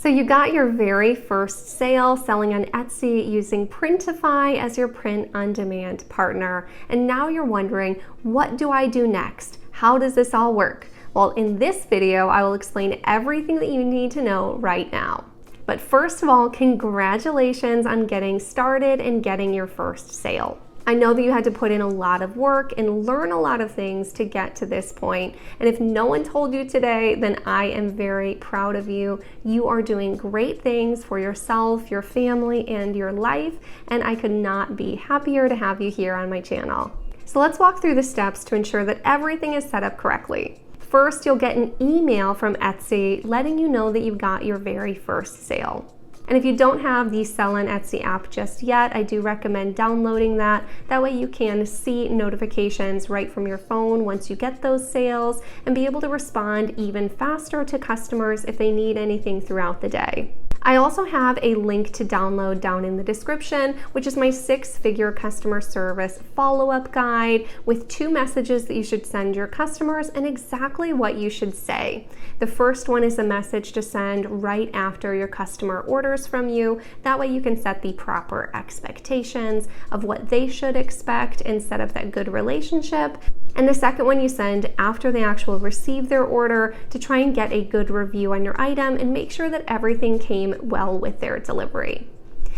So you got your very first sale selling on Etsy using Printify as your print-on-demand partner. And now you're wondering, what do I do next? How does this all work? Well, in this video, I will explain everything that you need to know right now. But first of all, congratulations on getting started and getting your first sale. I know that you had to put in a lot of work and learn a lot of things to get to this point. And if no one told you today, then I am very proud of you. You are doing great things for yourself, your family, and your life. And I could not be happier to have you here on my channel. So let's walk through the steps to ensure that everything is set up correctly. First, you'll get an email from Etsy letting you know that you've got your very first sale. And if you don't have the Sell on Etsy app just yet, I do recommend downloading that. That way you can see notifications right from your phone once you get those sales and be able to respond even faster to customers if they need anything throughout the day. I also have a link to download down in the description, which is my 6-figure customer service follow-up guide with 2 messages that you should send your customers and exactly what you should say. The first one is a message to send right after your customer orders from you. That way you can set the proper expectations of what they should expect and set up that good relationship. And the second one you send after they actually receive their order to try and get a good review on your item and make sure that everything came well with their delivery.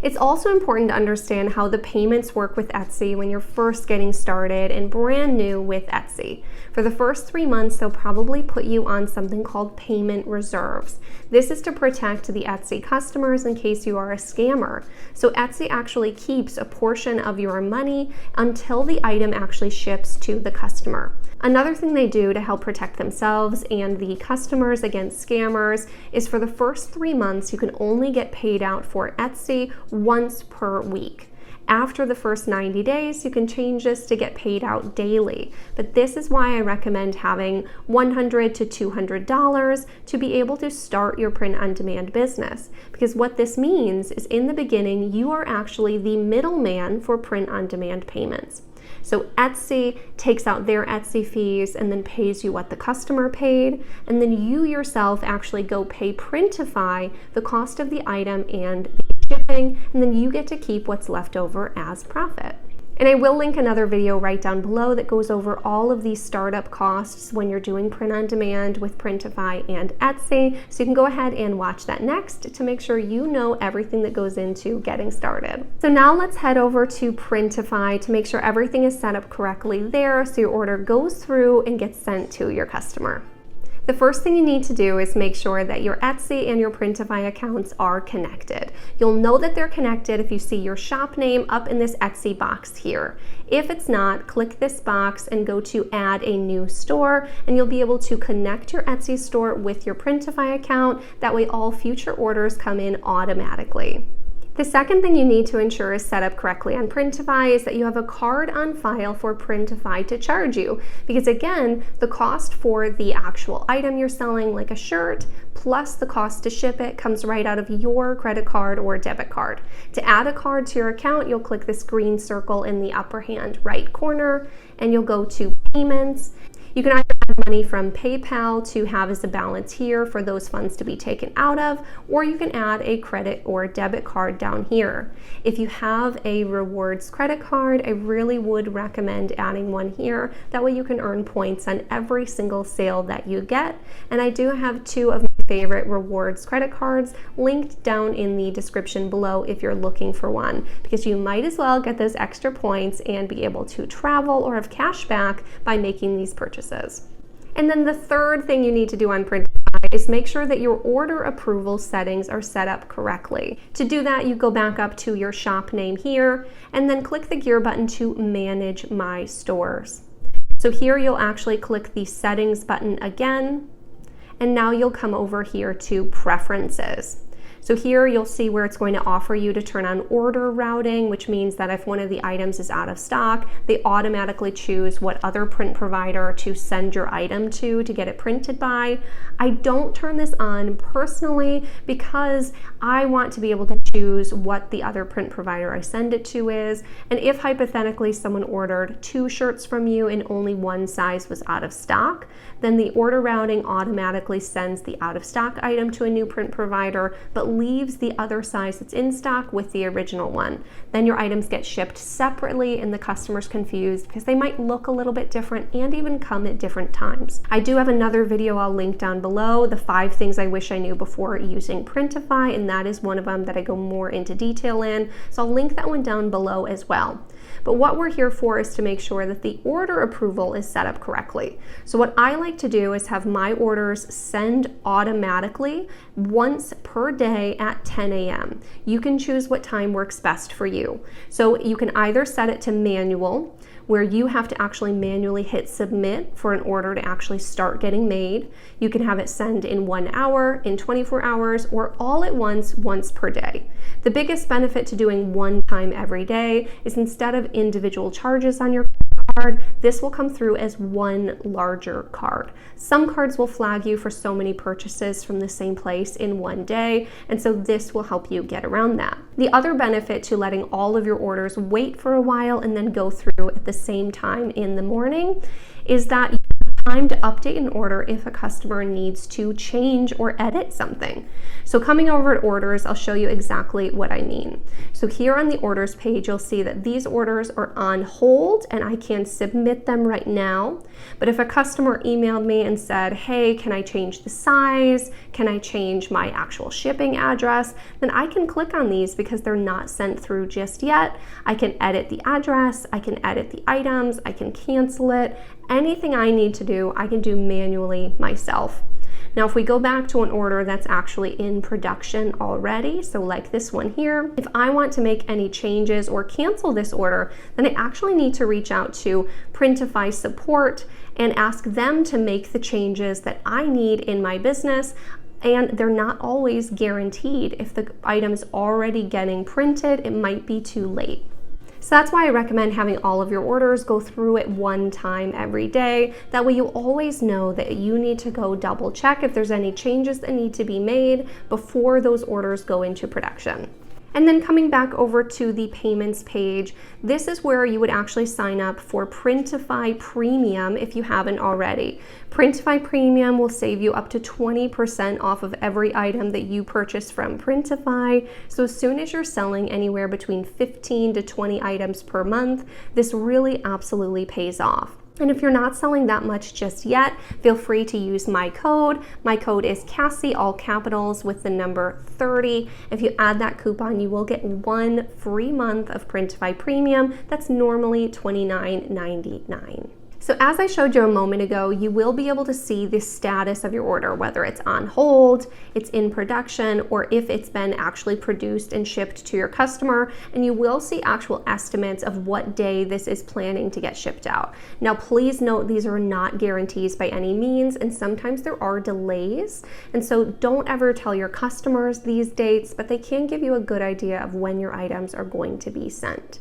It's also important to understand how the payments work with Etsy when you're first getting started and brand new with Etsy. For the first 3 months, they'll probably put you on something called payment reserves. This is to protect the Etsy customers in case you are a scammer. So Etsy actually keeps a portion of your money until the item actually ships to the customer. Another thing they do to help protect themselves and the customers against scammers is for the first 3 months, you can only get paid out for Etsy once per week. After the first 90 days, you can change this to get paid out daily. But this is why I recommend having $100 to $200 to be able to start your print-on-demand business. Because what this means is in the beginning, you are actually the middleman for print-on-demand payments. So Etsy takes out their Etsy fees and then pays you what the customer paid, and then you yourself actually go pay Printify the cost of the item and the shipping, and then you get to keep what's left over as profit. And I will link another video right down below that goes over all of these startup costs when you're doing print on demand with Printify and Etsy. So you can go ahead and watch that next to make sure you know everything that goes into getting started. So now let's head over to Printify to make sure everything is set up correctly there so your order goes through and gets sent to your customer. The first thing you need to do is make sure that your Etsy and your Printify accounts are connected. You'll know that they're connected if you see your shop name up in this Etsy box here. If it's not, click this box and go to add a new store, and you'll be able to connect your Etsy store with your Printify account. That way all future orders come in automatically. The second thing you need to ensure is set up correctly on Printify is that you have a card on file for Printify to charge you. Because again, the cost for the actual item you're selling, like a shirt, plus the cost to ship it comes right out of your credit card or debit card. To add a card to your account, you'll click this green circle in the upper hand right corner, and you'll go to Payments. You can either add money from PayPal to have as a balance here for those funds to be taken out of, or you can add a credit or debit card down here. If you have a rewards credit card, I really would recommend adding one here. That way you can earn points on every single sale that you get. And I do have 2 of my favorite rewards credit cards linked down in the description below if you're looking for one, because you might as well get those extra points and be able to travel or have cash back by making these purchases. And then the third thing you need to do on Printify is make sure that your order approval settings are set up correctly. To do that, you go back up to your shop name here and then click the gear button to manage my stores. So here you'll actually click the settings button again, and now you'll come over here to preferences. So here you'll see where it's going to offer you to turn on order routing, which means that if one of the items is out of stock, they automatically choose what other print provider to send your item to get it printed by. I don't turn this on personally because I want to be able to choose what the other print provider I send it to is. And if hypothetically someone ordered 2 shirts from you and only one size was out of stock, then the order routing automatically sends the out of stock item to a new print provider, but leaves the other size that's in stock with the original one. Then your items get shipped separately and the customer's confused because they might look a little bit different and even come at different times. I do have another video I'll link down below, the 5 things I wish I knew before using Printify, and that is one of them that I go more into detail in. So I'll link that one down below as well. But what we're here for is to make sure that the order approval is set up correctly. So what I like to do is have my orders send automatically once per day at 10 a.m. You can choose what time works best for you. So you can either set it to manual, where you have to actually manually hit submit for an order to actually start getting made. You can have it send in 1 hour, in 24 hours, or all at once per day. The biggest benefit to doing one time every day is instead of individual charges on your card, this will come through as one larger card. Some cards will flag you for so many purchases from the same place in one day, and so this will help you get around that. The other benefit to letting all of your orders wait for a while and then go through at the same time in the morning is that you have time to update an order if a customer needs to change or edit something. So coming over to orders, I'll show you exactly what I mean. So here on the orders page, you'll see that these orders are on hold and I can submit them right now. But if a customer emailed me and said, hey, can I change the size? Can I change my actual shipping address? Then I can click on these because they're not sent through just yet. I can edit the address, I can edit the items, I can cancel it. Anything I need to do, I can do manually myself. Now, if we go back to an order that's actually in production already, so like this one here, if I want to make any changes or cancel this order, then I actually need to reach out to Printify support and ask them to make the changes that I need in my business. And they're not always guaranteed. If the item's already getting printed, it might be too late. So that's why I recommend having all of your orders go through at one time every day. That way you always know that you need to go double check if there's any changes that need to be made before those orders go into production. And then coming back over to the payments page, this is where you would actually sign up for Printify Premium if you haven't already. Printify Premium will save you up to 20% off of every item that you purchase from Printify. So as soon as you're selling anywhere between 15 to 20 items per month, this really absolutely pays off. And if you're not selling that much just yet, feel free to use my code. My code is 𝗗𝗓𝗏, all capitals with the number 30. If you add that coupon, you will get 1 free month of Printify Premium. That's normally $29.99. So as I showed you a moment ago, you will be able to see the status of your order, whether it's on hold, it's in production, or if it's been actually produced and shipped to your customer, and you will see actual estimates of what day this is planning to get shipped out. Now, please note these are not guarantees by any means, and sometimes there are delays, and so don't ever tell your customers these dates, but they can give you a good idea of when your items are going to be sent.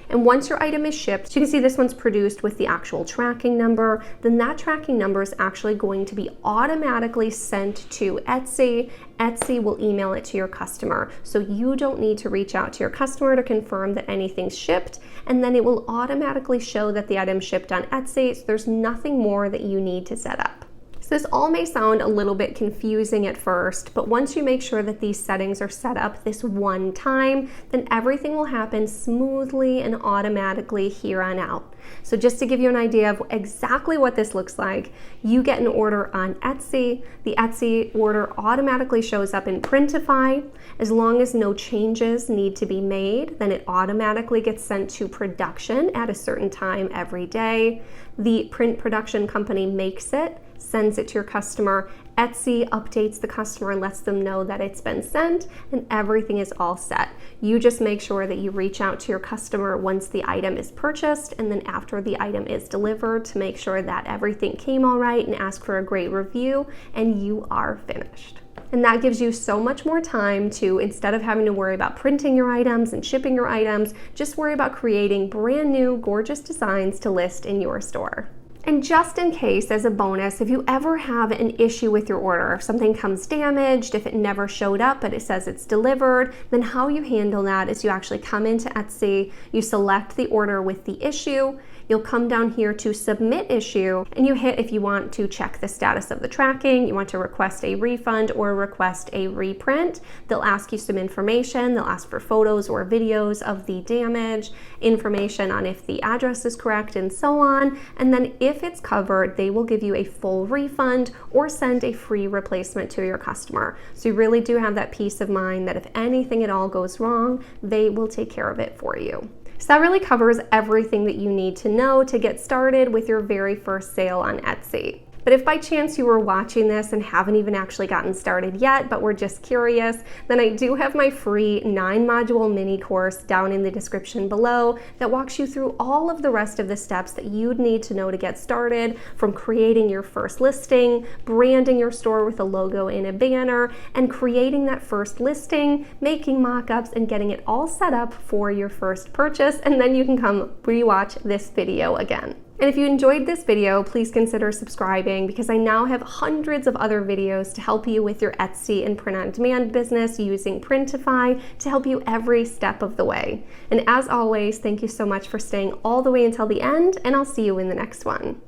And once your item is shipped, you can see this one's produced with the actual tracking number, then that tracking number is actually going to be automatically sent to Etsy. Etsy will email it to your customer. So you don't need to reach out to your customer to confirm that anything's shipped, and then it will automatically show that the item shipped on Etsy. So there's nothing more that you need to set up. This all may sound a little bit confusing at first, but once you make sure that these settings are set up this one time, then everything will happen smoothly and automatically here on out. So just to give you an idea of exactly what this looks like, you get an order on Etsy. The Etsy order automatically shows up in Printify. As long as no changes need to be made, then it automatically gets sent to production at a certain time every day. The print production company makes it, sends it to your customer. Etsy updates the customer and lets them know that it's been sent, and everything is all set. You just make sure that you reach out to your customer once the item is purchased and then after the item is delivered to make sure that everything came all right and ask for a great review, and you are finished. And that gives you so much more time to, instead of having to worry about printing your items and shipping your items, just worry about creating brand new, gorgeous designs to list in your store. And just in case, as a bonus, if you ever have an issue with your order, if something comes damaged, if it never showed up but it says it's delivered, then how you handle that is you actually come into Etsy, you select the order with the issue, you'll come down here to submit issue, and you hit if you want to check the status of the tracking, you want to request a refund or request a reprint. They'll ask you some information, they'll ask for photos or videos of the damage, information on if the address is correct, and so on. And then if it's covered, they will give you a full refund or send a free replacement to your customer. So you really do have that peace of mind that if anything at all goes wrong, they will take care of it for you. So that really covers everything that you need to know to get started with your very first sale on Etsy. But if by chance you were watching this and haven't even actually gotten started yet, but were just curious, then I do have my free 9-module mini course down in the description below that walks you through all of the rest of the steps that you'd need to know to get started, from creating your first listing, branding your store with a logo and a banner, and creating that first listing, making mock-ups, and getting it all set up for your first purchase, and then you can come rewatch this video again. And if you enjoyed this video, please consider subscribing, because I now have hundreds of other videos to help you with your Etsy and print-on-demand business using Printify to help you every step of the way. And as always, thank you so much for staying all the way until the end, and I'll see you in the next one.